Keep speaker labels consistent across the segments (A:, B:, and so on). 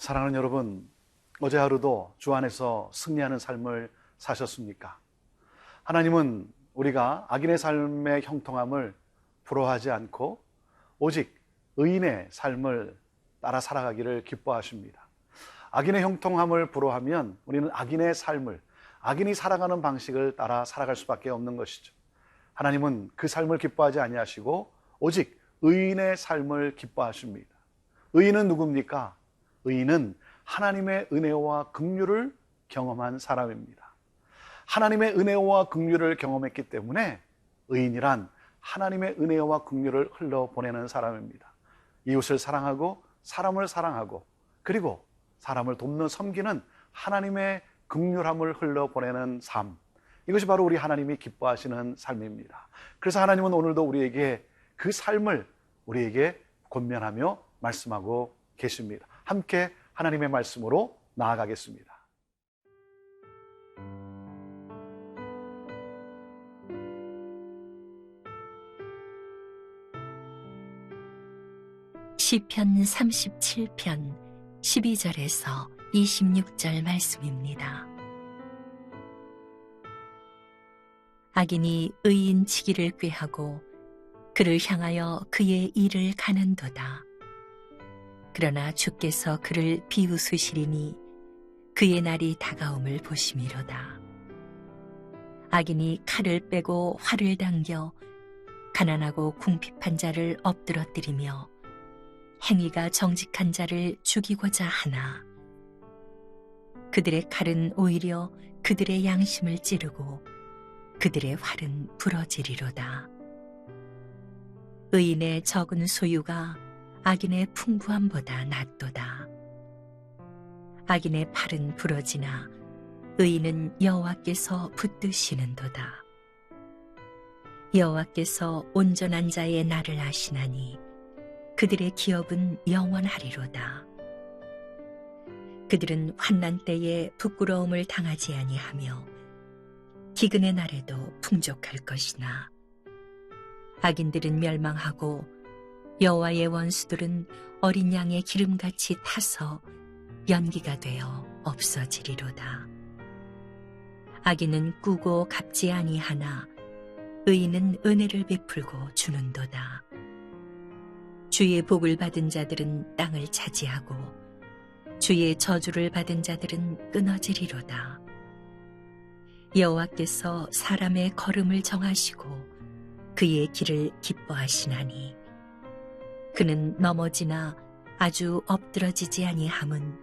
A: 사랑하는 여러분, 어제 하루도 주 안에서 승리하는 삶을 사셨습니까? 하나님은 우리가 악인의 삶의 형통함을 부러워하지 않고 오직 의인의 삶을 따라 살아가기를 기뻐하십니다. 악인의 형통함을 부러워하면 우리는 악인의 삶을, 악인이 살아가는 방식을 따라 살아갈 수밖에 없는 것이죠. 하나님은 그 삶을 기뻐하지 아니하시고 오직 의인의 삶을 기뻐하십니다. 의인은 누굽니까? 의인은 하나님의 은혜와 긍휼을 경험한 사람입니다. 하나님의 은혜와 긍휼을 경험했기 때문에 의인이란 하나님의 은혜와 긍휼을 흘려보내는 사람입니다. 이웃을 사랑하고 사람을 사랑하고 그리고 사람을 돕는 섬기는 하나님의 긍휼함을 흘려보내는 삶, 이것이 바로 우리 하나님이 기뻐하시는 삶입니다. 그래서 하나님은 오늘도 우리에게 그 삶을 우리에게 권면하며 말씀하고 계십니다. 함께 하나님의 말씀으로 나아가겠습니다.
B: 시편 37편 12절에서 26절 말씀입니다. 악인이 의인 치기를 꾀하고 그를 향하여 그의 일을 가는도다. 그러나 주께서 그를 비웃으시리니 그의 날이 다가옴을 보심이로다. 악인이 칼을 빼고 활을 당겨 가난하고 궁핍한 자를 엎드러뜨리며 행위가 정직한 자를 죽이고자 하나 그들의 칼은 오히려 그들의 양심을 찌르고 그들의 활은 부러지리로다. 의인의 적은 소유가 악인의 풍부함보다 낫도다. 악인의 팔은 부러지나 의인은 여호와께서 붙드시는도다. 여호와께서 온전한 자의 날을 아시나니 그들의 기업은 영원하리로다. 그들은 환난 때에 부끄러움을 당하지 아니하며 기근의 날에도 풍족할 것이나 악인들은 멸망하고 여호와의 원수들은 어린 양의 기름같이 타서 연기가 되어 없어지리로다. 악인은 꾸고 갚지 아니하나 의인은 은혜를 베풀고 주는도다. 주의 복을 받은 자들은 땅을 차지하고 주의 저주를 받은 자들은 끊어지리로다. 여호와께서 사람의 걸음을 정하시고 그의 길을 기뻐하시나니 그는 넘어지나 아주 엎드러지지 아니함은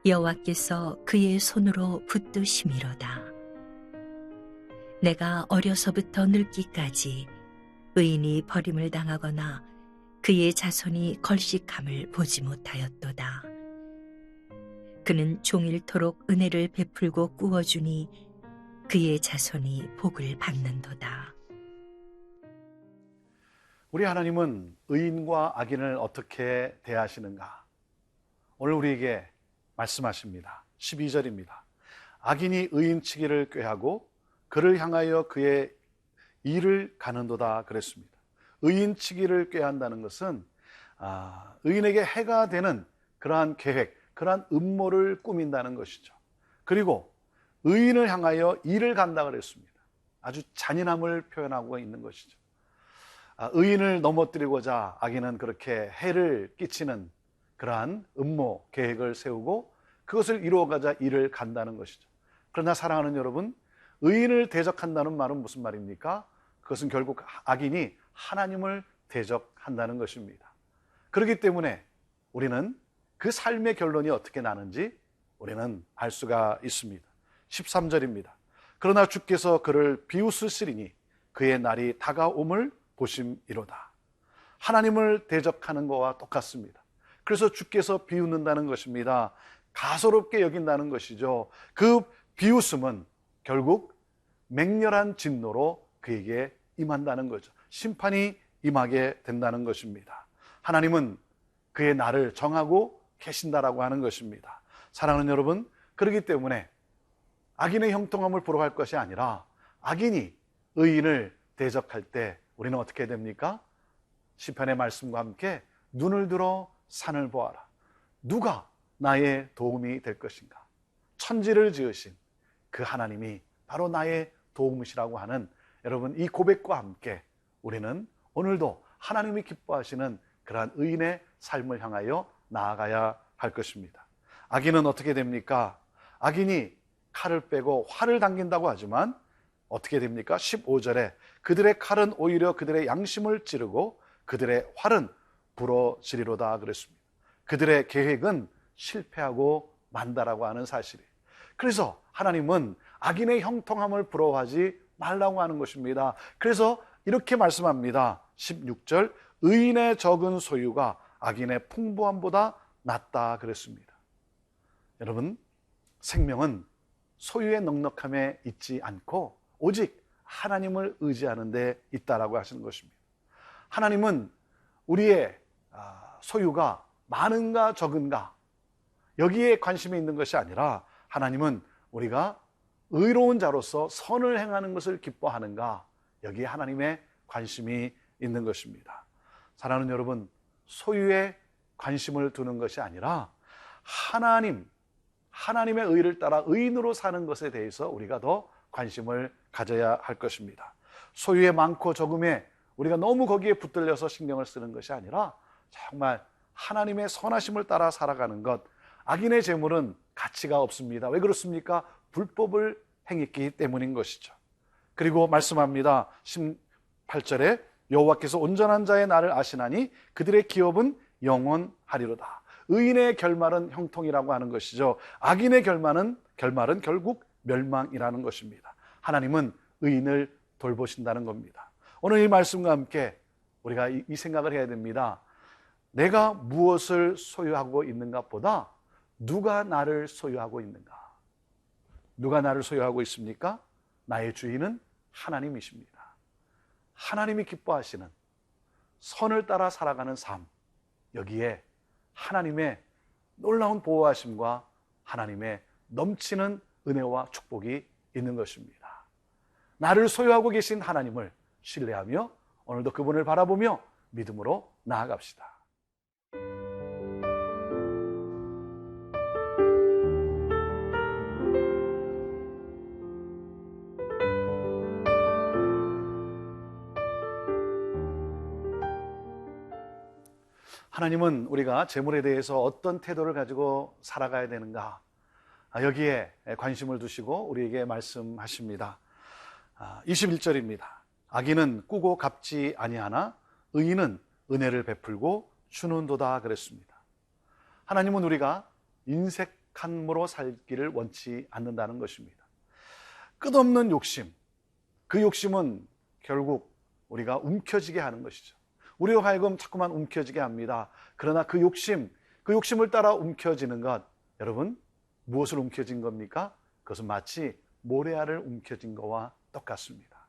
B: 여호와께서 그의 손으로 붙드심이로다. 내가 어려서부터 늙기까지 의인이 버림을 당하거나 그의 자손이 걸식함을 보지 못하였도다. 그는 종일토록 은혜를 베풀고 꾸어주니 그의 자손이 복을 받는도다.
A: 우리 하나님은 의인과 악인을 어떻게 대하시는가? 오늘 우리에게 말씀하십니다. 12절입니다. 악인이 의인 치기를 꾀하고 그를 향하여 그의 일을 가는도다 그랬습니다. 의인 치기를 꾀한다는 것은 의인에게 해가 되는 그러한 계획, 그러한 음모를 꾸민다는 것이죠. 그리고 의인을 향하여 일을 간다 그랬습니다. 아주 잔인함을 표현하고 있는 것이죠. 의인을 넘어뜨리고자 악인은 그렇게 해를 끼치는 그러한 음모, 계획을 세우고 그것을 이루어가자 일을 간다는 것이죠. 그러나 사랑하는 여러분, 의인을 대적한다는 말은 무슨 말입니까? 그것은 결국 악인이 하나님을 대적한다는 것입니다. 그렇기 때문에 우리는 그 삶의 결론이 어떻게 나는지 우리는 알 수가 있습니다. 13절입니다. 그러나 주께서 그를 비웃으시리니 그의 날이 다가옴을 보심이로다. 하나님을 대적하는 것과 똑같습니다. 그래서 주께서 비웃는다는 것입니다. 가소롭게 여긴다는 것이죠. 그 비웃음은 결국 맹렬한 진노로 그에게 임한다는 거죠. 심판이 임하게 된다는 것입니다. 하나님은 그의 날을 정하고 계신다라고 하는 것입니다. 사랑하는 여러분, 그렇기 때문에 악인의 형통함을 부러워할 것이 아니라 악인이 의인을 대적할 때 우리는 어떻게 됩니까? 시편의 말씀과 함께 눈을 들어 산을 보아라. 누가 나의 도움이 될 것인가? 천지를 지으신 그 하나님이 바로 나의 도움이시라고 하는 여러분, 이 고백과 함께 우리는 오늘도 하나님이 기뻐하시는 그러한 의인의 삶을 향하여 나아가야 할 것입니다. 악인은 어떻게 됩니까? 악인이 칼을 빼고 활을 당긴다고 하지만 어떻게 됩니까? 15절에 그들의 칼은 오히려 그들의 양심을 찌르고 그들의 활은 부러지리로다 그랬습니다. 그들의 계획은 실패하고 만다라고 하는 사실이에요. 그래서 하나님은 악인의 형통함을 부러워하지 말라고 하는 것입니다. 그래서 이렇게 말씀합니다. 16절, 의인의 적은 소유가 악인의 풍부함보다 낫다 그랬습니다. 여러분, 생명은 소유의 넉넉함에 있지 않고 오직 하나님을 의지하는 데 있다라고 하시는 것입니다. 하나님은 우리의 소유가 많은가 적은가 여기에 관심이 있는 것이 아니라 하나님은 우리가 의로운 자로서 선을 행하는 것을 기뻐하는가, 여기에 하나님의 관심이 있는 것입니다. 사랑하는 여러분, 소유에 관심을 두는 것이 아니라 하나님의 의를 따라 의인으로 사는 것에 대해서 우리가 더 관심을 가져야 할 것입니다. 소유의 많고 적음에 우리가 너무 거기에 붙들려서 신경을 쓰는 것이 아니라 정말 하나님의 선하심을 따라 살아가는 것. 악인의 재물은 가치가 없습니다. 왜 그렇습니까? 불법을 행했기 때문인 것이죠. 그리고 말씀합니다. 18절에 여호와께서 온전한 자의 날을 아시나니 그들의 기업은 영원하리로다. 의인의 결말은 형통이라고 하는 것이죠. 악인의 결말은 결국 멸망이라는 것입니다. 하나님은 의인을 돌보신다는 겁니다. 오늘 이 말씀과 함께 우리가 이 생각을 해야 됩니다. 내가 무엇을 소유하고 있는가 보다 누가 나를 소유하고 있는가? 누가 나를 소유하고 있습니까? 나의 주인은 하나님이십니다. 하나님이 기뻐하시는 선을 따라 살아가는 삶, 여기에 하나님의 놀라운 보호하심과 하나님의 넘치는 은혜와 축복이 있는 것입니다. 나를 소유하고 계신 하나님을 신뢰하며 오늘도 그분을 바라보며 믿음으로 나아갑시다. 하나님은 우리가 재물에 대해서 어떤 태도를 가지고 살아가야 되는가, 여기에 관심을 두시고 우리에게 말씀하십니다. 21절입니다. 악인은 꾸고 갚지 아니하나 의인은 은혜를 베풀고 주는도다 그랬습니다. 하나님은 우리가 인색함으로 살기를 원치 않는다는 것입니다. 끝없는 욕심, 그 욕심은 결국 우리가 움켜쥐게 하는 것이죠. 우리로 하여금 자꾸만 움켜쥐게 합니다. 그러나 그 욕심을 따라 움켜쥐는 것, 여러분, 무엇을 움켜쥔 겁니까? 그것은 마치 모래알을 움켜쥔 것과 똑같습니다.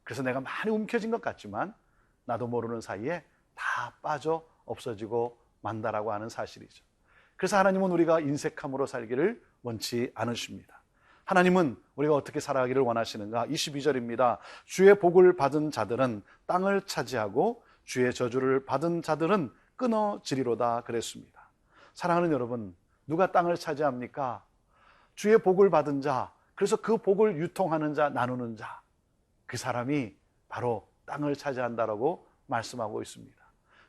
A: 그래서 내가 많이 움켜진 것 같지만 나도 모르는 사이에 다 빠져 없어지고 만다라고 하는 사실이죠. 그래서 하나님은 우리가 인색함으로 살기를 원치 않으십니다. 하나님은 우리가 어떻게 살아가기를 원하시는가? 22절입니다. 주의 복을 받은 자들은 땅을 차지하고 주의 저주를 받은 자들은 끊어지리로다 그랬습니다. 사랑하는 여러분, 누가 땅을 차지합니까? 주의 복을 받은 자, 그래서 그 복을 유통하는 자, 나누는 자, 그 사람이 바로 땅을 차지한다라고 말씀하고 있습니다.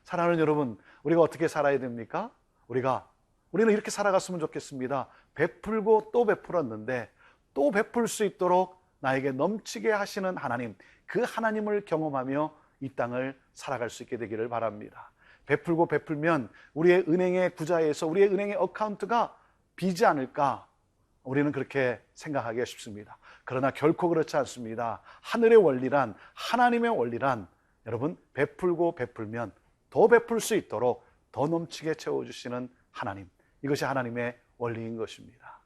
A: 사랑하는 여러분, 우리가 어떻게 살아야 됩니까? 우리는 이렇게 살아갔으면 좋겠습니다. 베풀고 또 베풀었는데 또 베풀 수 있도록 나에게 넘치게 하시는 하나님, 그 하나님을 경험하며 이 땅을 살아갈 수 있게 되기를 바랍니다. 베풀고 베풀면 우리의 은행의 구자에서 우리의 은행의 어카운트가 비지 않을까? 우리는 그렇게 생각하기가 쉽습니다. 그러나 결코 그렇지 않습니다. 하늘의 원리란, 하나님의 원리란, 여러분, 베풀고 베풀면 더 베풀 수 있도록 더 넘치게 채워주시는 하나님, 이것이 하나님의 원리인 것입니다.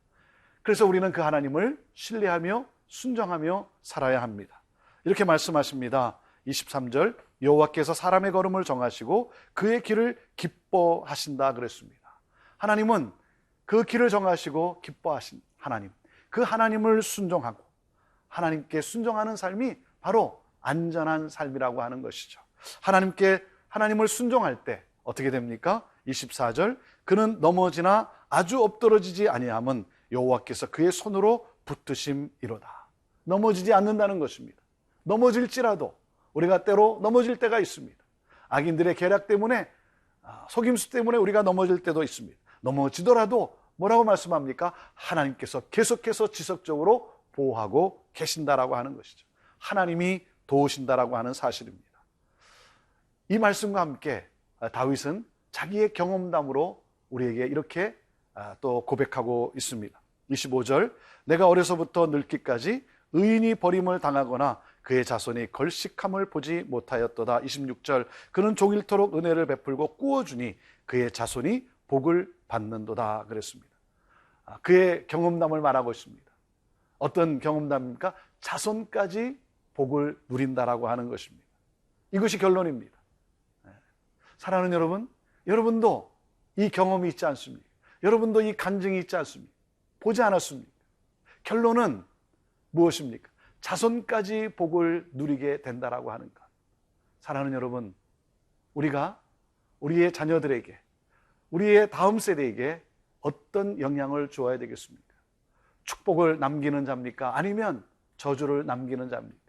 A: 그래서 우리는 그 하나님을 신뢰하며 순종하며 살아야 합니다. 이렇게 말씀하십니다. 23절, 여호와께서 사람의 걸음을 정하시고 그의 길을 기뻐하신다 그랬습니다. 하나님은 그 길을 정하시고 기뻐하신 하나님, 그 하나님을 순종하고 하나님께 순종하는 삶이 바로 안전한 삶이라고 하는 것이죠. 하나님을 순종할 때 어떻게 됩니까? 24절 그는 넘어지나 아주 엎드러지지 아니함은 여호와께서 그의 손으로 붙드심이로다. 넘어지지 않는다는 것입니다. 넘어질지라도 우리가 때로 넘어질 때가 있습니다. 악인들의 계략 때문에, 속임수 때문에 우리가 넘어질 때도 있습니다. 넘어지더라도 뭐라고 말씀합니까? 하나님께서 계속해서 지속적으로 보호하고 계신다라고 하는 것이죠. 하나님이 도우신다라고 하는 사실입니다. 이 말씀과 함께 다윗은 자기의 경험담으로 우리에게 이렇게 또 고백하고 있습니다. 25절 내가 어려서부터 늙기까지 의인이 버림을 당하거나 그의 자손이 걸식함을 보지 못하였도다. 26절 그는 종일토록 은혜를 베풀고 꾸어주니 그의 자손이 복을 받는도다 그랬습니다. 그의 경험담을 말하고 있습니다. 어떤 경험담입니까? 자손까지 복을 누린다라고 하는 것입니다. 이것이 결론입니다. 사랑하는 여러분, 여러분도 이 경험이 있지 않습니까? 여러분도 이 간증이 있지 않습니까? 보지 않았습니까? 결론은 무엇입니까? 자손까지 복을 누리게 된다라고 하는 것. 사랑하는 여러분, 우리가 우리의 자녀들에게, 우리의 다음 세대에게 어떤 영향을 주어야 되겠습니까? 축복을 남기는 자입니까? 아니면 저주를 남기는 자입니까?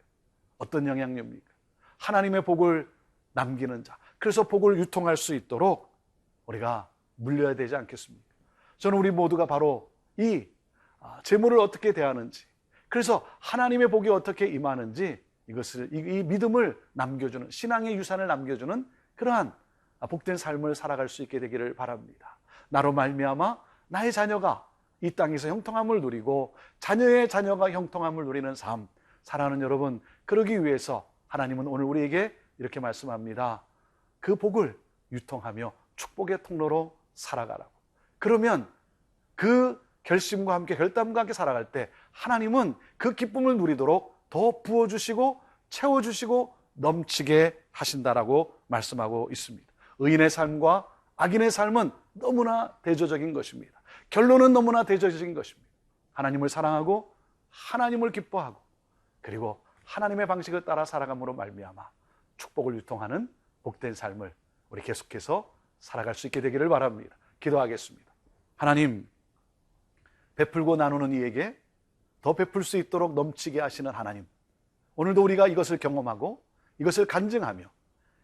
A: 어떤 영향력입니까? 하나님의 복을 남기는 자. 그래서 복을 유통할 수 있도록 우리가 물려야 되지 않겠습니까? 저는 우리 모두가 바로 이 재물을 어떻게 대하는지, 그래서 하나님의 복이 어떻게 임하는지 이것을, 이 믿음을 남겨주는, 신앙의 유산을 남겨주는 그러한 복된 삶을 살아갈 수 있게 되기를 바랍니다. 나로 말미암아 나의 자녀가 이 땅에서 형통함을 누리고 자녀의 자녀가 형통함을 누리는 삶, 사랑하는 여러분, 그러기 위해서 하나님은 오늘 우리에게 이렇게 말씀합니다. 그 복을 유통하며 축복의 통로로 살아가라고. 그러면 그 결심과 함께, 결단과 함께 살아갈 때 하나님은 그 기쁨을 누리도록 더 부어주시고 채워주시고 넘치게 하신다라고 말씀하고 있습니다. 의인의 삶과 악인의 삶은 너무나 대조적인 것입니다. 결론은 너무나 대조적인 것입니다. 하나님을 사랑하고 하나님을 기뻐하고 그리고 하나님의 방식을 따라 살아감으로 말미암아 축복을 유통하는 복된 삶을 우리 계속해서 살아갈 수 있게 되기를 바랍니다. 기도하겠습니다. 하나님, 베풀고 나누는 이에게 더 베풀 수 있도록 넘치게 하시는 하나님, 오늘도 우리가 이것을 경험하고 이것을 간증하며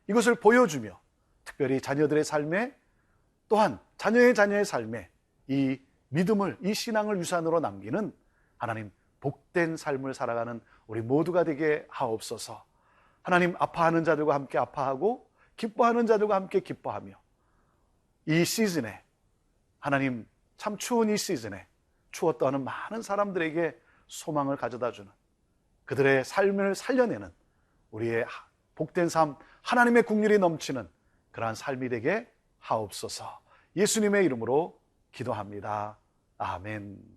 A: 이것을 보여주며 특별히 자녀들의 삶에, 또한 자녀의 삶에 이 믿음을, 이 신앙을 유산으로 남기는 하나님 복된 삶을 살아가는 우리 모두가 되게 하옵소서. 하나님, 아파하는 자들과 함께 아파하고 기뻐하는 자들과 함께 기뻐하며 이 시즌에, 하나님 참 추운 이 시즌에 추웠다 하는 많은 사람들에게 소망을 가져다주는, 그들의 삶을 살려내는 우리의 복된 삶, 하나님의 국률이 넘치는 그러한 삶이 되게 하옵소서. 예수님의 이름으로 기도합니다. 아멘.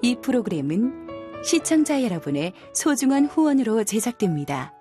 B: 이 프로그램은 시청자 여러분의 소중한 후원으로 제작됩니다.